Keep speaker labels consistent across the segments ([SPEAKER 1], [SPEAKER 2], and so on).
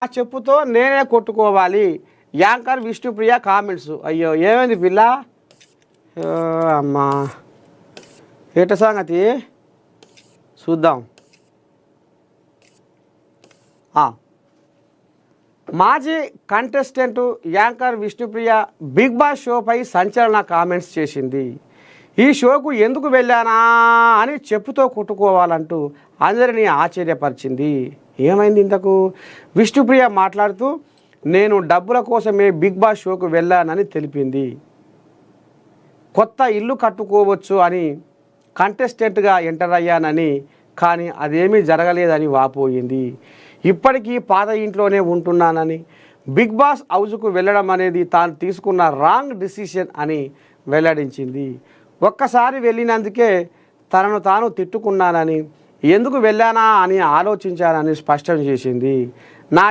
[SPEAKER 1] ఆ చెప్పుతో నేనే కొట్టుకోవాలి. Anchor Vishnupriya comments. అయ్యో ఏమైంది పిల్ల? అమ్మా ఏట సంగతి చూద్దాం. మాజీ contestant anchor Vishnupriya Big Boss షోపై సంచలన కామెంట్స్ చేసింది. ఈ షోకు ఎందుకు వెళ్ళానా అని చెప్పుతో కొట్టుకోవాలంటూ అందరినీ ఆశ్చర్యపరిచింది. ఏమైంది ఇంతకు? విష్ణుప్రియ మాట్లాడుతూ నేను డబ్బుల కోసమే బిగ్ బాస్ షోకు వెళ్ళానని తెలిపింది. కొత్త ఇల్లు కట్టుకోవచ్చు అని కంటెస్టెంట్గా ఎంటర్ అయ్యానని, కానీ అదేమీ జరగలేదని వాపోయింది. ఇప్పటికీ పాత ఇంట్లోనే ఉంటున్నానని, బిగ్ బాస్ హౌస్కు వెళ్ళడం అనేది తాను తీసుకున్న రాంగ్ డిసిషన్ అని వెల్లడించింది. ఒక్కసారి వెళ్ళినందుకే తనను తాను తిట్టుకున్నానని, ఎందుకు వెళ్ళానా అని ఆలోచించానని స్పష్టం చేసింది. నా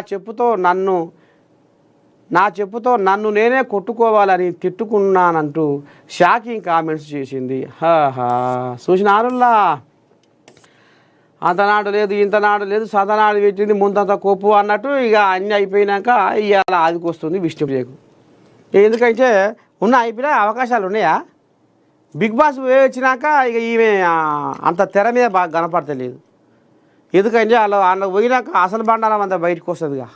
[SPEAKER 1] చెప్పుతో నన్ను నేనే కొట్టుకోవాలని తిట్టుకున్నానంటూ షాకింగ్ కామెంట్స్ చేసింది. చూసినారుల్లా, అంతనాడు లేదు ఇంతనాడు లేదు, సతనాడు పెట్టింది ముందంత కోపు అన్నట్టు. ఇక అన్నీ అయిపోయినాక ఇవాళ ఆదికొస్తుంది విష్ణుప్రియకు. ఎందుకంటే అయిపోయినా అవకాశాలు ఉన్నాయా? బిగ్ బాస్ వచ్చినాక ఇక ఈమె అంత తెర మీద బాగా కనపడతలేదు. ఎందుకంటే అలా పోయినాక అసలు బండారం అంతా బయటకు వస్తుందిగా.